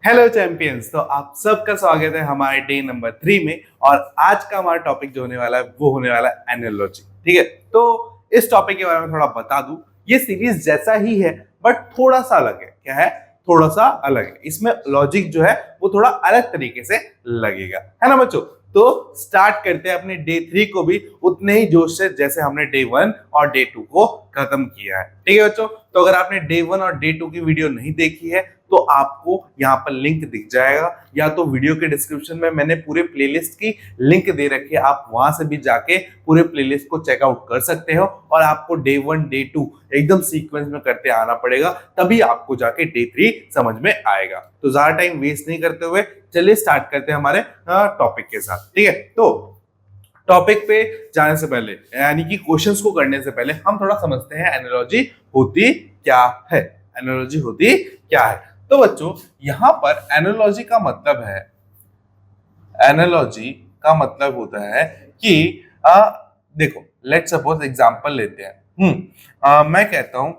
Hello champions. तो आप सबका स्वागत है हमारे डे नंबर 3 में। और आज का हमारा टॉपिक जो होने वाला है वो होने वाला है एनालॉजी। ठीक है, तो इस टॉपिक के बारे में थोड़ा बता दूं। ये सीरीज जैसा ही है बट थोड़ा सा अलग है। क्या है? थोड़ा सा अलग है। इसमें लॉजिक जो है वो थोड़ा अलग तरीके से लगेगा, है ना बच्चों। तो स्टार्ट करते हैं अपने डे 3 को भी उतने ही जोश से जैसे हमने डे 1 और डे 2 को खत्म किया है। ठीक है बच्चों, तो अगर आपने डे 1 और डे 2 की वीडियो नहीं देखी है तो आपको यहाँ पर लिंक दिख जाएगा, या तो वीडियो के डिस्क्रिप्शन में मैंने पूरे प्लेलिस्ट की लिंक दे रखी है, आप वहां से भी जाके पूरे प्लेलिस्ट को चेकआउट कर सकते हो। और आपको डे 1 डे 2 एकदम सीक्वेंस में करते आना पड़ेगा, तभी आपको जाके डे 3 समझ में आएगा। तो ज्यादा टाइम वेस्ट नहीं करते हुए चलिए स्टार्ट करते हैं हमारे टॉपिक के साथ। ठीक है, तो टॉपिक पे जाने से पहले यानी कि क्वेश्चंस को करने से पहले हम थोड़ा समझते हैं एनालॉजी होती क्या है। एनालॉजी होती क्या है? तो बच्चों यहां पर एनालॉजी का मतलब है, एनालॉजी का मतलब होता है कि देखो लेट्स सपोज एग्जांपल लेते हैं। मैं कहता हूं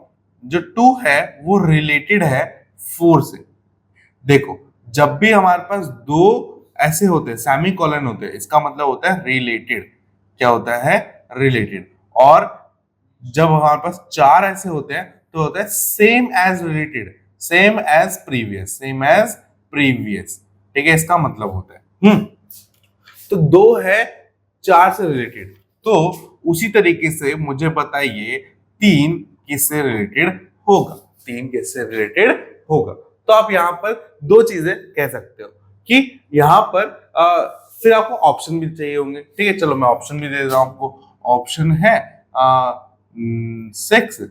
जो 2 है वो रिलेटेड है 4 से। देखो जब भी हमारे पास दो ऐसे होते हैं सेमी कॉलन होते हैं, इसका मतलब होता है रिलेटेड। क्या होता है? रिलेटेड। और जब हमारे पास 4 ऐसे होते हैं तो होता है same as related, same as previous, same as previous. ठीक है, इसका मतलब होता है तो 2 है 4 से रिलेटेड। तो उसी तरीके से मुझे बताइए 3 किससे रिलेटेड होगा? 3 किससे रिलेटेड होगा? तो आप यहां पर दो चीजें कह सकते हो कि यहां पर फिर आपको ऑप्शन भी चाहिए होंगे। ठीक है, चलो मैं ऑप्शन भी दे देता हूं आपको। ऑप्शन है 6,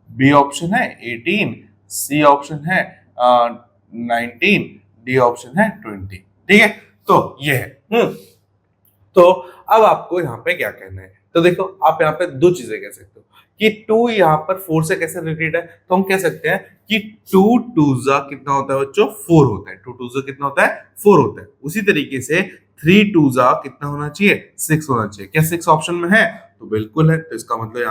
बी ऑप्शन है 18, सी ऑप्शन है 19, डी ऑप्शन है 20। ठीक है, तो ये है। तो अब आपको यहाँ पे क्या कहना है? तो देखो आप यहाँ पे दो चीजें कह सकते हो कि 2 यहाँ पर 4 से कैसे रिलेटेड है। तो हम कह सकते हैं कि 2 2 कितना होता है बच्चों? 4 होता है। 2 2 कितना होता है? 4 होता है। उसी तरीके से 3 2 कितना होना चाहिए? 6 होना चाहिए। क्या 6 ऑप्शन में है? तो बिल्कुल है। तो इसका मतलब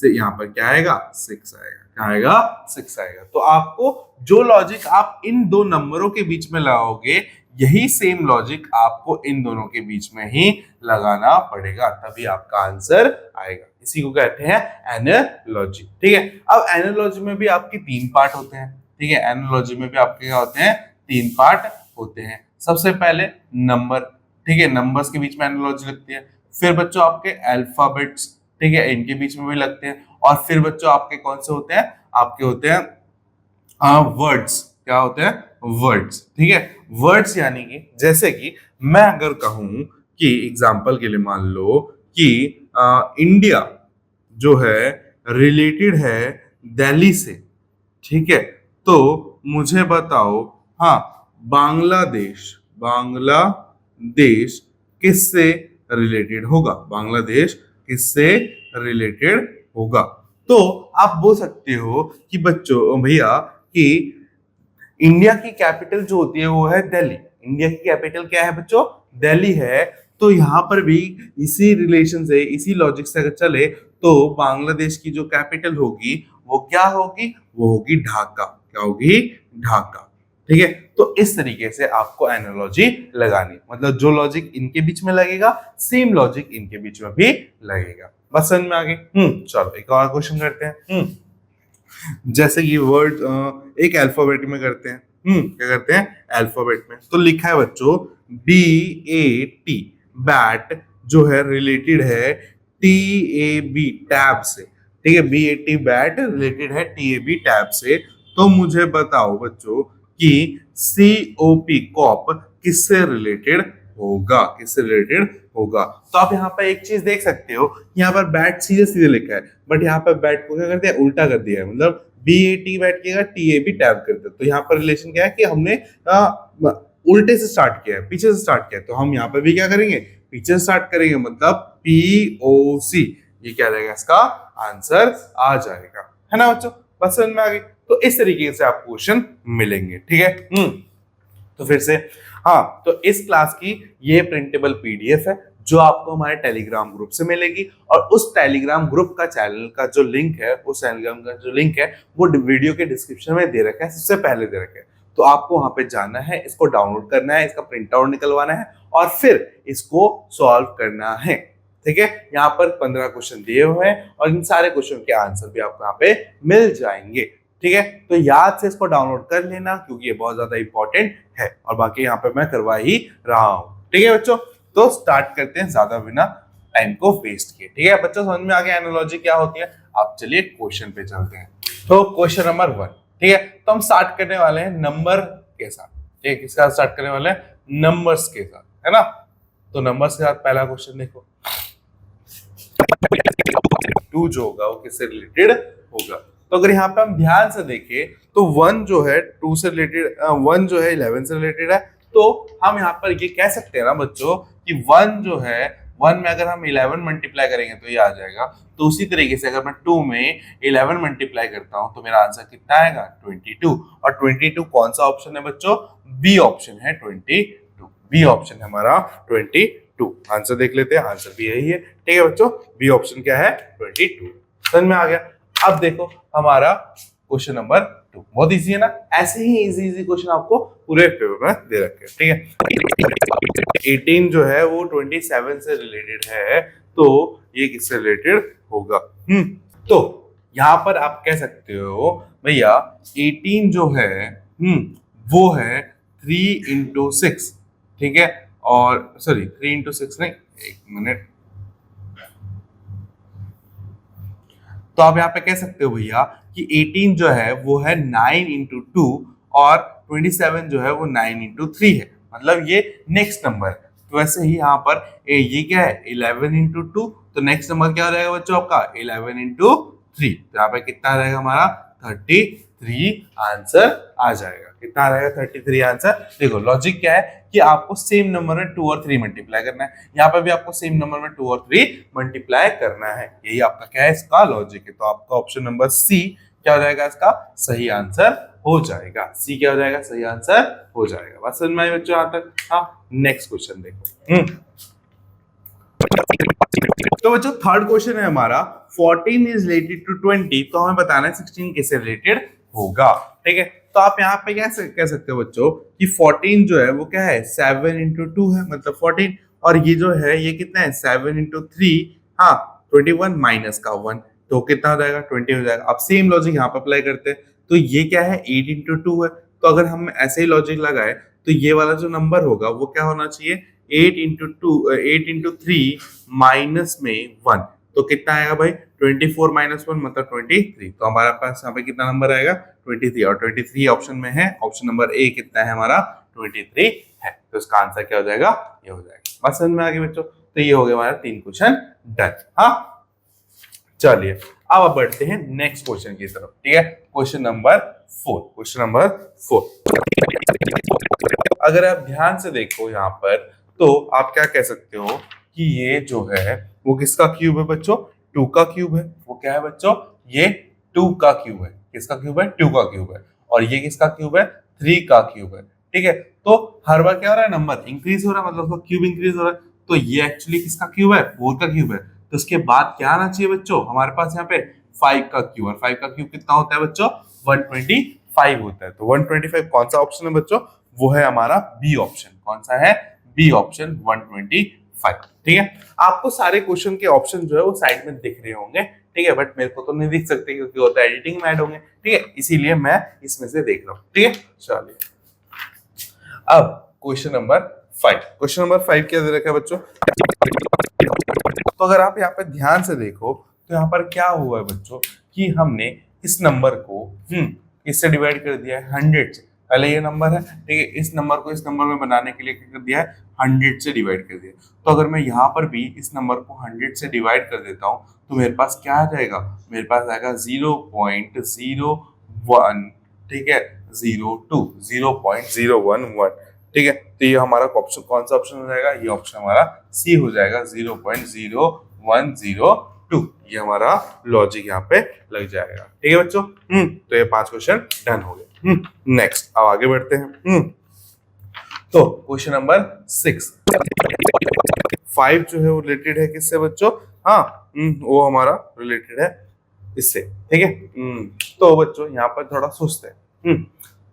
यहाँ पर क्या आएगा? 6 आएगा। क्या आएगा? 6 आएगा। तो आपको जो लॉजिक आप इन दो नंबरों के बीच में लगाओगे यही सेम लॉजिक आपको इन दोनों के बीच में ही लगाना पड़ेगा, तभी आपका आंसर आएगा। इसी को कहते हैं एनालॉजी। ठीक है, अब एनालॉजी में भी आपके 3 पार्ट होते हैं। ठीक है, एनालॉजी में भी आपके क्या होते हैं? 3 पार्ट होते हैं। सबसे पहले नंबर। ठीक है, नंबर्स के बीच में एनालॉजी लगती है। फिर बच्चों आपके अल्फाबेट्स, ठीक है, इनके बीच में भी लगते हैं। और फिर बच्चों आपके कौन से होते हैं? आपके होते हैं वर्ड्स। क्या होते हैं? वर्ड्स। ठीक है, वर्ड्स यानी कि जैसे कि मैं अगर कहूं कि एग्जाम्पल के लिए मान लो कि इंडिया जो है रिलेटेड है दिल्ली से। ठीक है, तो मुझे बताओ, हाँ, बांग्लादेश, बांग्लादेश किससे रिलेटेड होगा? बांग्लादेश किससे रिलेटेड होगा? तो आप बोल सकते हो कि बच्चों भैया कि इंडिया की कैपिटल जो होती है वो है दिल्ली। इंडिया की कैपिटल क्या है बच्चों? दिल्ली है। तो यहाँ पर भी इसी रिलेशन से, इसी लॉजिक से अगर चले तो बांग्लादेश की जो कैपिटल होगी वो क्या होगी? वो होगी ढाका। क्या होगी? ढाका। ठीक है, तो इस तरीके से आपको एनालॉजी लगानी, मतलब जो लॉजिक इनके बीच में लगेगा सेम लॉजिक इनके बीच में भी लगेगा। बस समझ में आ गई? चलो एक और क्वेश्चन करते हैं। जैसे ये वर्ड एक अल्फाबेट में करते हैं। क्या करते हैं? अल्फाबेट में। तो लिखा है बच्चों BAT, बैट जो है रिलेटेड है TAB, टैब से। ठीक है, BAT बैट रिलेटेड है TAB टैब से। तो मुझे बताओ बच्चों कि COP कॉप किससे रिलेटेड होगा? किससे रिलेटेड होगा? तो आप यहाँ पर एक चीज देख सकते हो, यहाँ पर बैट सीधे सीधे लिखा है बट यहाँ पर बैट को क्या कर दिया? उल्टा कर दिया है। मतलब BAT बैट किया, TAB टैब कर दिया। तो यहाँ पर रिलेशन क्या है कि हमने उल्टे से स्टार्ट किया है, पीछे से स्टार्ट किया है। तो हम यहाँ पर भी क्या करेंगे? पीछे से स्टार्ट करेंगे, मतलब POC। ये क्या रहेगा? इसका आंसर आ जाएगा, है ना बच्चों? बस समझ में आ गई? तो इस तरीके से आपको क्वेश्चन मिलेंगे। ठीक है, तो फिर से हाँ, तो इस क्लास की ये प्रिंटेबल PDF है जो आपको हमारे टेलीग्राम ग्रुप से मिलेगी। और उस टेलीग्राम ग्रुप का चैनल का जो लिंक है, उस टेलीग्राम का जो लिंक है वो वीडियो के डिस्क्रिप्शन में दे रखा है, सबसे पहले दे रखा है। तो आपको वहां पे जाना है, इसको डाउनलोड करना है, इसका प्रिंट आउट निकलवाना है और फिर इसको सॉल्व करना है। ठीक है, यहाँ पर 15 क्वेश्चन दिए हुए हैं और इन सारे क्वेश्चन के आंसर भी आपको यहाँ पे मिल जाएंगे। ठीक है, तो याद से इसको डाउनलोड कर लेना क्योंकि ये बहुत ज्यादा इंपॉर्टेंट है और बाकी यहाँ पे मैं करवा ही रहा हूँ। ठीक है बच्चों, तो स्टार्ट करते हैं ज्यादा बिना टाइम को वेस्ट किए। ठीक है बच्चों, समझ में आ गया एनालॉजी क्या होती है। आप चलिए क्वेश्चन पे चलते हैं। तो क्वेश्चन नंबर 1, ठीक है, तो हम स्टार्ट करने वाले हैं नंबर के साथ। ठीक है, किसके साथ स्टार्ट करने वाले हैं? नंबर्स के साथ, है ना। तो नंबर्स के साथ पहला क्वेश्चन देखो, 2 जो होगा वो किससे रिलेटेड होगा? तो अगर यहाँ पे हम ध्यान से देखें तो 1 जो है 2 से रिलेटेड, 1 जो है 11 से रिलेटेड है। तो हम यहाँ पर ये कह सकते हैं ना बच्चों कि 1 जो है 1 में अगर हम 11 मल्टीप्लाई करेंगे तो ये आ जाएगा। तो उसी तरीके से अगर मैं 2 में 11 मल्टीप्लाई करता हूं तो मेरा आंसर कितना आएगा? 22। और 22 कौन सा ऑप्शन है बच्चों? बी ऑप्शन है 22। बी ऑप्शन है हमारा 22। आंसर देख लेते हैं, आंसर भी यही है। ठीक है बच्चों, बी ऑप्शन क्या है? 22। समझ में आ गया। अब देखो हमारा क्वेश्चन नंबर 2, बहुत इजी है ना। ऐसे ही इजी क्वेश्चन आपको पूरे पेपर में दे रखे हैं। ठीक है, 18 जो है वो 27 से रिलेटेड है, तो ये किससे रिलेटेड होगा? तो यहाँ पर आप कह सकते हो भैया 18 जो है वो है 3 into 6। ठीक है, और सॉरी 3 into 6 नहीं, एक मिनट। तो आप यहाँ पे कह सकते हो भैया कि 18 जो है वो है 9 into 2 और 27 जो है वो 9 into 3 है, मतलब ये नेक्स्ट नंबर है। तो वैसे ही यहाँ पर ये क्या है? 11 into 2, तो नेक्स्ट नंबर क्या हो जाएगा बच्चों आपका? 11 into 3। तो यहाँ पे कितना आ जाएगा हमारा? 33 आंसर आ जाएगा। कितना आ जाएगा? 33 आंसर। देखो लॉजिक क्या है कि आपको सेम नंबर में 2 और 3 मल्टीप्लाई करना है, यहाँ पर भी आपको सेम नंबर में 2 और 3 मल्टीप्लाई करना है। यही आपका क्या है? इसका लॉजिक है। तो आपका ऑप्शन नंबर सी क्या हो जाएगा? इसका सही आंसर हो जाएगा। सी क्या हो जाएगा? सही आंसर हो जाएगा। बस समझ में आई बच्चों यहाँ तक? हाँ, नेक्स्ट क्वेश्चन देखो। तो बच्चों थर्ड क्वेश्चन है हमारा 14 इज रिलेटेड टू 20। तो हमें बताना है 16 किससे रिलेटेड होगा। ठीक है, तो आप यहाँ पे क्या कह सकते हो बच्चों कि 14 जो है वो क्या है? 7 into 2 है, मतलब 14। और ये जो है ये कितना है? 7 into 3, हाँ 21 माइनस का 1, तो कितना हो जाएगा? 20 हो जाएगा। अब सेम लॉजिक यहाँ पे अप्लाई करते हैं। तो ये क्या है? 8 into 2 है। तो अगर हम ऐसे ही लॉजिक लगाए तो ये वाला जो नंबर होगा वो क्या होना चाहिए? 8 into 3 माइनस में 1, तो कितना आएगा भाई? 24 माइनस 1 मतलब 23। तो हमारे पास यहाँ पे कितना नंबर आएगा? 23। और 23 ऑप्शन में है, ऑप्शन नंबर ए कितना है हमारा? 23 है। तो इसका आंसर क्या हो जाएगा? ये हो जाएगा। बस समझ में आ गया बच्चों। तो ये हो गया हमारा 3 क्वेश्चन डन। हाँ चलिए अब आप बढ़ते हैं नेक्स्ट क्वेश्चन की तरफ। ठीक है, क्वेश्चन नंबर 4। क्वेश्चन नंबर 4, अगर आप ध्यान से देखो यहाँ पर तो आप क्या कह सकते हो कि ये जो है वो किसका क्यूब है बच्चों? 2 का क्यूब है। वो क्या है बच्चों? ये 2 का क्यूब है। किसका क्यूब है? 2 का क्यूब है। और ये किसका क्यूब है? 3 का क्यूब है। ठीक है, तो हर बार क्या हो रहा है? नंबर इंक्रीज हो रहा है, मतलब उसका क्यूब इंक्रीज हो रहा है। तो ये एक्चुअली किसका क्यूब है? 4 का क्यूब है। तो उसके बाद क्या आना चाहिए बच्चों? हमारे पास यहाँ पे 5 का क्यूब। और 5 का क्यूब कितना होता है बच्चों? 125 होता है। तो 125 कौन सा ऑप्शन है बच्चों? वो है हमारा बी ऑप्शन। कौन सा है? B option 125। ठीक है, आपको सारे क्वेश्चन के ऑप्शन जो है वो साइड में दिख रहे होंगे। ठीक है, बट मेरे को तो नहीं दिख सकते क्योंकि होता है एडिटिंग में ऐड होंगे। ठीक है, इसीलिए मैं इसमें से देख रहा हूँ। ठीक है, चलिए अब क्वेश्चन नंबर 5। क्वेश्चन नंबर 5 क्या दे रखा है बच्चों? तो अगर आप यहाँ पे ध्यान से देखो तो यहाँ पर क्या हुआ है बच्चों कि हमने इस नंबर को किससे डिवाइड कर दिया है? 100 से। पहले ये नंबर है, ठीक है, इस नंबर को इस नंबर में बनाने के लिए क्या कर दिया है? 100 से डिवाइड कर दिया। तो अगर मैं यहाँ पर भी इस नंबर को 100 से डिवाइड कर देता हूँ तो मेरे पास क्या आ जाएगा? मेरे पास आएगा 0.01। ठीक है, 02, 0.011। ठीक है, तो ये हमारा ऑप्शन कौन सा ऑप्शन हो जाएगा? ये ऑप्शन हमारा सी हो जाएगा, 0.0102। ये हमारा लॉजिक यहाँ पे लग जाएगा। ठीक है बच्चों, तो ये 5 क्वेश्चन डन हो गए। नेक्स्ट अब आगे बढ़ते हैं। तो क्वेश्चन नंबर 6, 5 जो है वो रिलेटेड है किससे बच्चों? हाँ वो हमारा रिलेटेड है इससे। ठीक है, तो बच्चों यहाँ पर थोड़ा सुस्त है।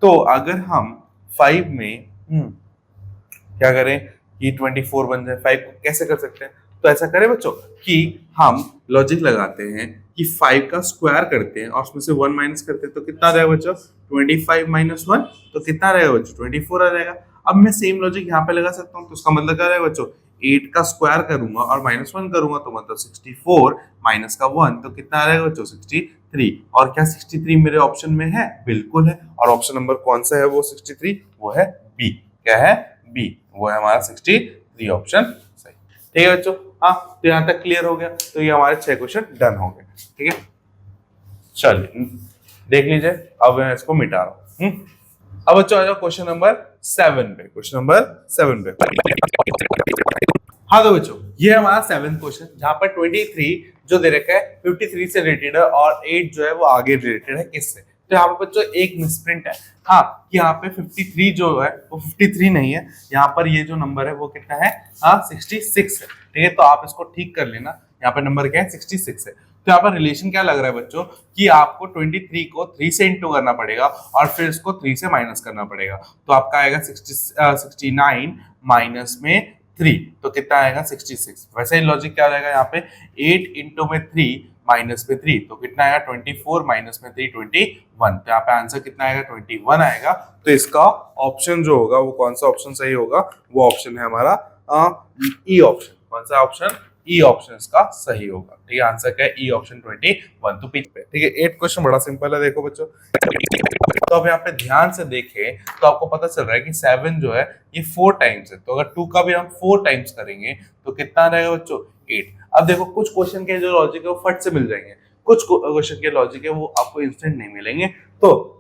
तो अगर हम 5 में क्या करें कि 24 बन जाए, 5 को कैसे कर सकते हैं? तो ऐसा करें बच्चों कि हम लॉजिक लगाते हैं कि 5 का स्क्वायर करते हैं और उसमें से 1 माइनस करते हैं, तो कितना आ जाएगा बच्चों? 25 माइनस 1, तो कितना रहेगा बच्चों? 24 आ जाएगा। अब मैं सेम लॉजिक यहाँ पे लगा सकता हूँ, तो उसका मतलब क्या रहेगा बच्चों? 8 का स्क्वायर करूंगा और माइनस 1 करूंगा, तो मतलब 64 माइनस का 1, तो कितना आ रहेगा बच्चों? 63। और क्या 63 मेरे ऑप्शन में है? बिल्कुल है। और ऑप्शन नंबर कौन सा है वो 63? वो है बी। क्या है? बी। वो है हमारा 63 ऑप्शन सही। ठीक है बच्चों, हाँ, तो यहाँ तक क्लियर हो गया। तो ये हमारे 6 क्वेश्चन डन हो गए। ठीक है, चलिए देख लीजिए। अब मैं इसको मिटा रहा हूँ। अब बच्चों आ जाओ क्वेश्चन नंबर 7 पे। क्वेश्चन नंबर 7 पे, हाँ तो बच्चों ये हमारा 7th क्वेश्चन, जहां पर 23 जो दे रखा है 53 से रिलेटेड है और 8 जो है वो आगे रिलेटेड है किससे? तो यहाँ पे बच्चों एक मिसप्रिंट है, हाँ, कि यहाँ पे 53 जो है वो 53 नहीं है, यहाँ पर ये जो नंबर है वो कितना है? हाँ 66 है। ठीक है, तो आप इसको ठीक कर लेना। यहाँ पे नंबर क्या है? 66 है। तो यहाँ पर रिलेशन क्या लग रहा है बच्चों कि आपको 23 को 3 से इंटू करना पड़ेगा और फिर इसको 3 से माइनस करना पड़ेगा, तो आपका आएगा 69 माइनस में 3, तो कितना आएगा? 66। वैसे ही लॉजिक क्या रहेगा यहाँ पे? 8 इंटू में 3 माइनस में 3, तो कितना आएगा? 24 माइनस में 3 21। तो यहाँ पे आंसर कितना आएगा? 21 आएगा। तो इसका ऑप्शन जो होगा वो कौन सा ऑप्शन सही होगा? वो ऑप्शन है हमारा ई ऑप्शन। कौन सा ऑप्शन? ई ऑप्शन इसका सही होगा। ठीक है, आंसर क्या है? ई ऑप्शन 21 तो पीछे। ठीक है, 8 क्वेश्चन बड़ा सिंपल है, देखो बच्चों। तो अब यहाँ पे ध्यान से देखें तो आपको पता चल रहा है कि 7 जो है ये 4 टाइम्स है, तो अगर 2 का भी हम 4 टाइम्स करेंगे तो कितना रहेगा बच्चों? 8। अब देखो कुछ क्वेश्चन के जो लॉजिक है वो फट से मिल जाएंगे, कुछ क्वेश्चन के लॉजिक है वो आपको इंस्टेंट नहीं मिलेंगे। तो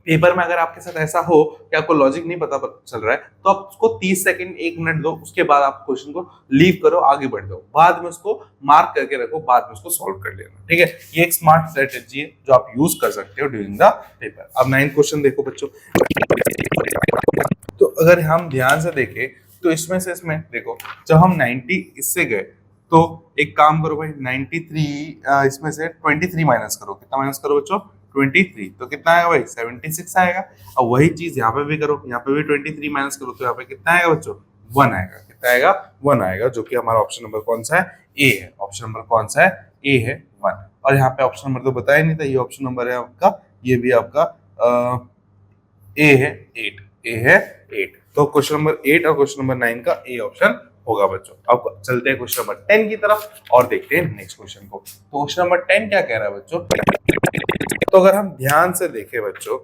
पेपर में अगर आपके साथ ऐसा हो कि आपको लॉजिक नहीं पता चल रहा है, तो आप उसको 30 सेकंड 1 मिनट दो, उसके बाद आप क्वेश्चन को लीव करो, आगे बढ़ जाओ, बाद में उसको मार्क करके रखो, बाद में उसको सॉल्व कर लेना। ठीक है, ये एक स्मार्ट स्ट्रेटेजी है जो आप यूज कर सकते हो ड्यूरिंग द पेपर। अब 9th क्वेश्चन देखो बच्चों। तो अगर हम ध्यान से देखें तो इसमें देखो, जब हम 90 इससे गए तो एक काम करो भाई, 93 इसमें से 23 माइनस करो। कितना माइनस करो बच्चों? 23। तो कितना आएगा भाई? 76 आएगा। और वही चीज यहाँ पे भी करो, यहाँ पे भी 23 माइनस करो, तो यहाँ पे कितना आएगा बच्चों? 1 आएगा। कितना आएगा? 1 आएगा, जो कि हमारा ऑप्शन नंबर कौन सा है? ए है। ऑप्शन नंबर कौन सा है? ए है, 1। और यहाँ पे ऑप्शन नंबर तो बताया नहीं था, ये ऑप्शन नंबर है आपका, ये भी आपका ए है 8। ए है 8। तो क्वेश्चन नंबर 8 और क्वेश्चन नंबर 9 का ए ऑप्शन होगा बच्चों। अब चलते हैं क्वेश्चन नंबर 10 की तरफ और देखते हैं नेक्स्ट क्वेश्चन को। तो क्वेश्चन नंबर 10 क्या कह रहा है बच्चों? तो अगर हम ध्यान से देखें बच्चों,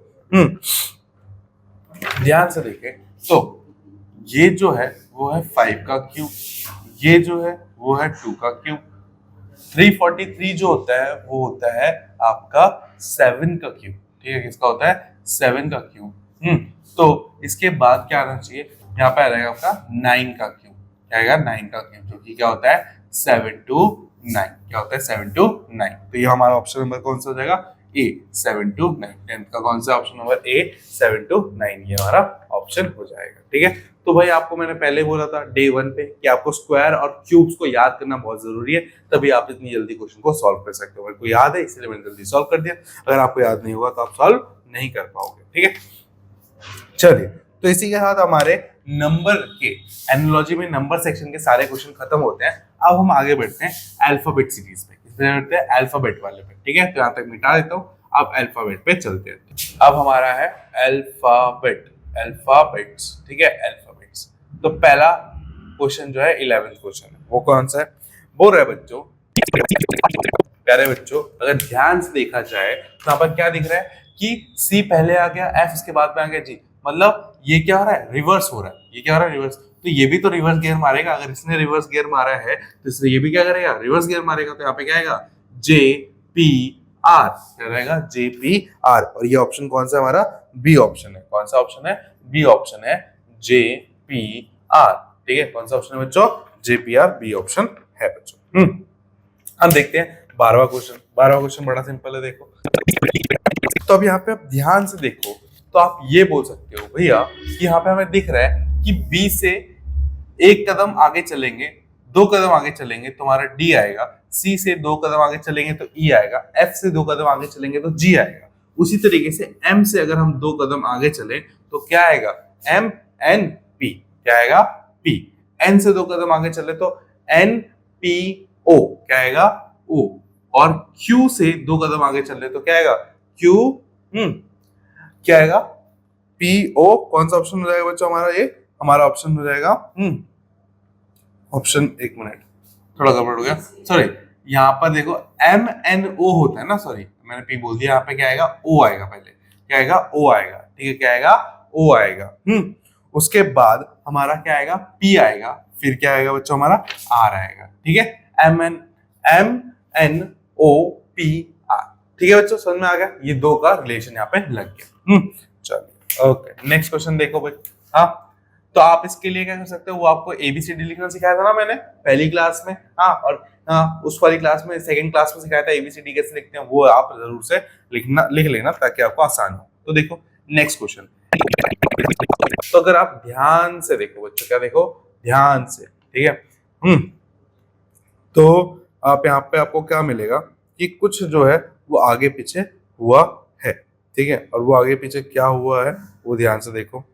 ध्यान से देखें तो ये जो है वो है 5 का क्यूब, ये जो है वो है 2 का क्यूब, 343 जो होता है वो होता है आपका 7 का क्यूब। ठीक है, किसका होता है? 7 का क्यूब। तो इसके बाद क्या आना चाहिए? यहाँ पे आ जाएगा आपका 9 का क्यूब। क्या आएगा? 9 का क्यूब, जो कि क्या होता है? 7 to 9। क्या होता है? 7 to 9। तो ये हमारा ऑप्शन नंबर कौन सा हो जाएगा? ए, 7 to 9। 10th का कौन सा ऑप्शन नंबर? ए, 7 to 9 ये हमारा ऑप्शन हो जाएगा। ठीक है, तो भाई आपको मैंने पहले बोला था डे 1 पे कि आपको स्क्वायर और क्यूब्स को याद करना बहुत जरूरी है, तभी आप इतनी जल्दी क्वेश्चन को सॉल्व कर सकते हो। मेरे को याद है इसलिए मैंने जल्दी सॉल्व कर दिया, अगर आपको याद नहीं होगा तो आप सॉल्व नहीं कर पाओगे। ठीक है, चलिए, तो इसी के साथ हमारे नंबर के एनालॉजी में नंबर सेक्शन के सारे क्वेश्चन खत्म होते हैं। अब हम आगे बढ़ते हैं अल्फाबेट सीरीज पे, इसमें बढ़ते हैं अल्फाबेट वाले पे। ठीक है, तो यहाँ तक मिटा देता हूँ, अब अल्फाबेट पे चलते हैं। अब हमारा है अल्फाबेट, अल्फाबेट्स। ठीक है, अल्फाबेट्स। तो पहला क्वेश्चन जो है 11th क्वेश्चन है, वो कौन सा है? बोल रहे बच्चों, प्यारे बच्चों, अगर ध्यान से देखा जाए तो यहाँ पर क्या दिख रहा है कि सी पहले आ गया, एफ इसके बाद में आ गया जी, मतलब ये क्या हो रहा है? रिवर्स हो रहा है। ये क्या हो रहा है? रिवर्स। तो ये भी तो रिवर्स गियर मारेगा, अगर इसने रिवर्स गियर मारा है तो इसलिए ये भी क्या करेगा? रिवर्स गियर मारेगा। तो यहाँ पे क्या आएगा? जे पी आर। क्या रहेगा? जे पी आर। और ये ऑप्शन कौन सा हमारा? बी ऑप्शन है। कौन सा ऑप्शन है? बी ऑप्शन है, जे पी आर। ठीक है, कौन सा ऑप्शन है बच्चों? J P R, B option है बच्चों। हम देखते हैं 12वां क्वेश्चन। 12वां क्वेश्चन बड़ा सिंपल है, देखो। तो अब यहाँ पे आप ध्यान से देखो तो आप ये बोल सकते हो भैया कि यहाँ पे हमें दिख रहा है कि बी से एक कदम आगे चलेंगे, 2 कदम आगे चलेंगे तो हमारा डी आएगा, सी से 2 कदम आगे चलेंगे तो ई आएगा, एफ से 2 कदम आगे चलेंगे तो जी आएगा, उसी तरीके से m से अगर हम 2 कदम आगे चले तो क्या आएगा, m n p, क्या आएगा p। n से 2 कदम आगे चले तो n p o, क्या आएगा o। और q से 2 कदम आगे चले तो क्या आएगा q, क्या आएगा p o। कौन सा ऑप्शन हो जाएगा बच्चों हमारा, ये हमारा ऑप्शन हो जाएगा ऑप्शन, एक मिनट थोड़ा गड़बड़ हो गया, सॉरी। यहाँ पर देखो m n o होता है ना, सॉरी मैंने p बोल दिया, यहाँ पे क्या आएगा o आएगा, पहले क्या आएगा o आएगा, ठीक है, क्या आएगा o आएगा। उसके बाद हमारा क्या आएगा p आएगा, फिर क्या आएगा बच्चों हमारा r आएगा, ठीक है, m n o p r, ठीक है बच्चों, समझ में आ गया, ये दो का रिलेशन यहाँ पे लग गया। चलिए ओके, नेक्स्ट क्वेश्चन देखो भाई। हाँ, तो आप इसके लिए क्या कर सकते हो, वो आपको एबीसीडी लिखना सिखाया था ना मैंने पहली क्लास में, हाँ, और हाँ उस वाली क्लास में, सेकंड क्लास में सिखाया था एबीसीडी कैसे लिखते हैं, वो आप जरूर से लिख लेना ताकि आपको आसान हो। तो देखो नेक्स्ट क्वेश्चन, तो अगर आप ध्यान से देखो बच्चों, क्या देखो ध्यान से, ठीक है, तो आप यहाँ पे आपको क्या मिलेगा कि कुछ जो है वो आगे पीछे हुआ है, ठीक है, और वो आगे पीछे क्या हुआ है वो ध्यान से देखो।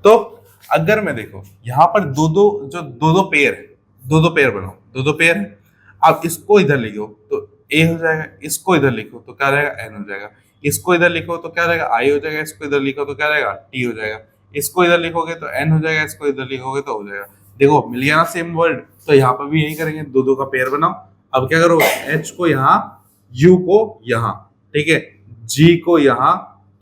तो अगर मैं देखो यहाँ पर दो दो पेयर है, दो पेयर बनाओ, दो पेयर है, आप इसको इधर लिखो तो ए हो जाएगा, इसको इधर लिखो तो क्या रहेगा एन हो जाएगा, इसको इधर लिखो तो क्या रहेगा आई हो जाएगा, इसको इधर लिखो तो क्या रहेगा टी हो जाएगा, इसको इधर लिखोगे तो एन हो जाएगा, इसको इधर लिखोगे तो हो जाएगा। देखो मिल गया ना सेम वर्ड, तो यहाँ पर भी यही करेंगे, दो का पेयर बनाओ। अब क्या करोगे, एच को यहाँ, यू को यहाँ, ठीक है, जी को यहाँ,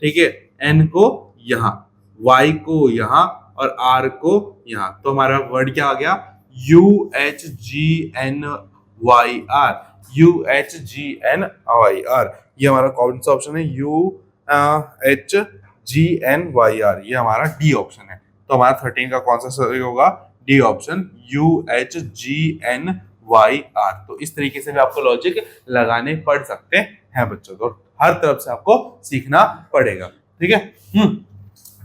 ठीक है, एन को यहाँ, y को यहाँ और r को यहाँ, तो हमारा वर्ड क्या आ गया U H G N Y R, U H G N Y R, ये हमारा कौन सा ऑप्शन है, U H G N Y R, ये हमारा डी ऑप्शन है। तो हमारा 13 का कौन सा सही होगा, D option, U H G N Y R. तो इस तरीके से भी आपको लॉजिक लगाने पड़ सकते हैं बच्चों, तो हर तरफ से आपको सीखना पड़ेगा, ठीक है।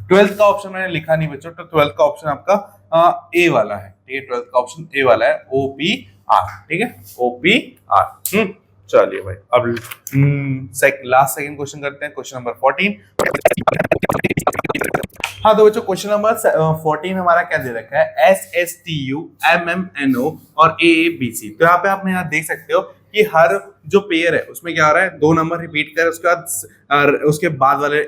12th का ऑप्शन मैंने लिखा नहीं बच्चों, तो 12th का ऑप्शन आपका ए वाला है, ठीक है, 12th का ऑप्शन ए वाला है, OPR, ठीक है, OPR। चलिए भाई, अब लास्ट सेकंड क्वेश्चन करते हैं, क्वेश्चन नंबर 14। हाँ तो बच्चों क्वेश्चन नंबर 14 हमारा क्या दे रखा है, SSTU MMNO और AABC। तो यहाँ पे आप यहाँ देख सकते हो कि हर जो पेयर है उसमें क्या आ रहा है, 2 नंबर रिपीट कर, उसके बाद वाले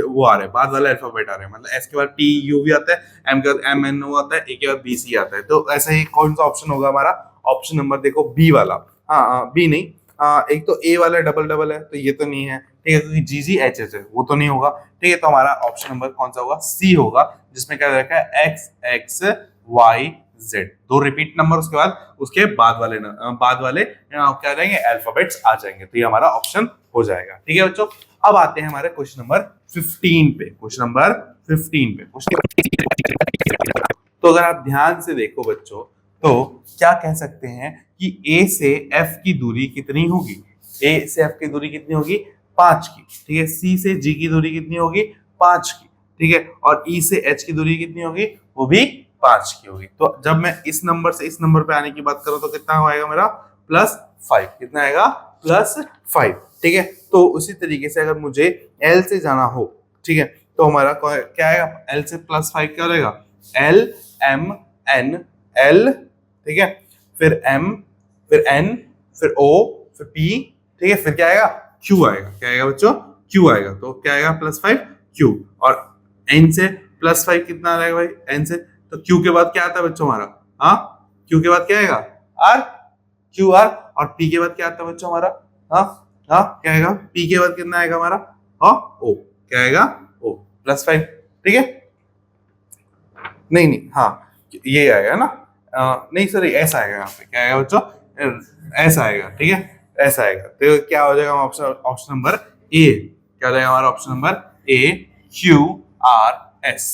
वो आ रहे हैं, बाद वाले अल्फाबेट आ रहे हैं, मतलब एस के बाद TU भी आता है, एम के बाद MNO आता है, ए के बाद BC आता है। तो ऐसा ही कौन सा ऑप्शन होगा हमारा, ऑप्शन नंबर देखो बी वाला, हाँ बी नहीं, एक तो ए वाला डबल है तो ये तो नहीं है, ठीक है, क्योंकि GGHH है वो तो नहीं होगा, ठीक है, तो हमारा ऑप्शन नंबर कौन सा होगा, सी होगा, जिसमें क्या रखा है XXYZ, 2 रिपीट नंबर, उसके बाद उसके बाद वाले क्या रहेंगे अल्फाबेट्स आ जाएंगे, तो ये हमारा ऑप्शन हो जाएगा, ठीक है बच्चों। अब आते हैं हमारे क्वेश्चन नंबर 15 पे, क्वेश्चन नंबर 15 पे। तो अगर आप ध्यान से देखो बच्चों, तो क्या कह सकते हैं कि ए से एफ की दूरी कितनी होगी, ए से एफ की दूरी कितनी होगी 5 की, ठीक है, सी से जी की दूरी कितनी होगी 5 की, ठीक है, और ई से एच की दूरी कितनी होगी, वो भी 5 की होगी। तो जब मैं इस नंबर से इस नंबर पे आने की बात करूं तो कितना आएगा मेरा +5, कितना आएगा +5, ठीक है। तो उसी तरीके से अगर मुझे एल से जाना हो, ठीक है, तो हमारा क्या आएगा, एल से +5 क्या रहेगा, L M N L, ठीक है, फिर M, फिर N, फिर O, फिर P, ठीक है, फिर क्या आएगा Q आएगा, क्या आएगा बच्चों Q आएगा, तो क्या आएगा +5 Q, और N से +5 कितना आएगा भाई, N से, तो Q के बाद क्या आता है बच्चों हमारा, हाँ Q के बाद क्या आएगा R, QR, और P के बाद क्या आता है बच्चों हमारा, हाँ क्या आएगा, P के बाद कितना आएगा हमारा, हाँ O, क्या आएगा O, +5, ठीक है, नहीं हाँ ये आएगा ना, नहीं सॉरी ऐसा आएगा, यहाँ पे क्या आएगा बच्चों, ऐसा आएगा, ठीक है, ऐसा आएगा, तो क्या हो जाएगा ऑप्शन नंबर ए, क्या हो जाएगा हमारा ऑप्शन नंबर ए, QRS।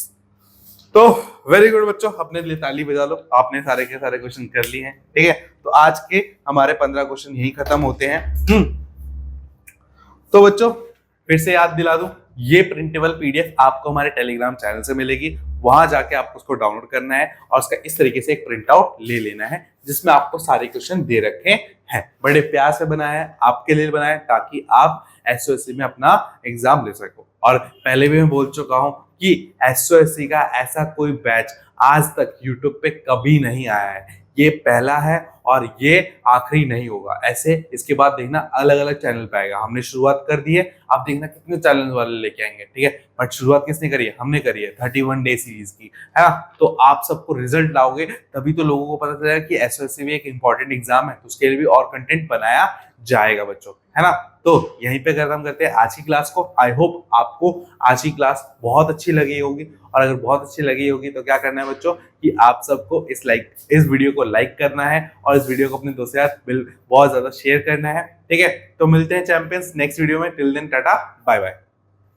तो वेरी गुड बच्चों, अपने लिए ताली बजा लो, आपने सारे के सारे क्वेश्चन कर लिए हैं, ठीक है। तो आज के हमारे 15 क्वेश्चन यही खत्म होते हैं। तो बच्चों फिर से याद दिला दूं, ये प्रिंटेबल PDF आपको हमारे टेलीग्राम चैनल से मिलेगी, वहां जाके आपको उसको डाउनलोड करना है और उसका इस तरीके से एक प्रिंट आउट ले लेना है जिसमें आपको सारे क्वेश्चन दे रखे हैं। बड़े प्यार से बनाया है, आपके लिए बनाया है ताकि आप एसओएससी में अपना एग्जाम ले सको। और पहले भी मैं बोल चुका हूं कि एसओएससी का ऐसा कोई बैच आज तक यूट्यूब पे कभी नहीं आया है, ये पहला है और ये आखिरी नहीं होगा। ऐसे इसके बाद देखना अलग अलग चैनल पे आएगा। हमने शुरुआत कर दी है, आप देखना कितने चैनल वाले लेके आएंगे, ठीक है। बट शुरुआत किसने करी है? हमने करी है 31 डे सीरीज की, है ना। तो आप सबको रिजल्ट लाओगे तभी तो लोगों को पता चलेगा कि एसओएससी में एक इंपॉर्टेंट एग्जाम है, तो उसके लिए भी और कंटेंट बनाया जाएगा बच्चों, है ना। तो यहीं पे खत्म करते हैं आज की क्लास को। आई होप आपको आज की क्लास बहुत अच्छी लगी होगी, और अगर बहुत अच्छी लगी होगी तो क्या करना है बच्चों कि आप सबको इस वीडियो को लाइक करना है और इस वीडियो को अपने दोस्तों के साथ बहुत ज्यादा शेयर करना है, ठीक है। तो मिलते हैं चैंपियंस नेक्स्ट वीडियो में। Till then tata bye bye.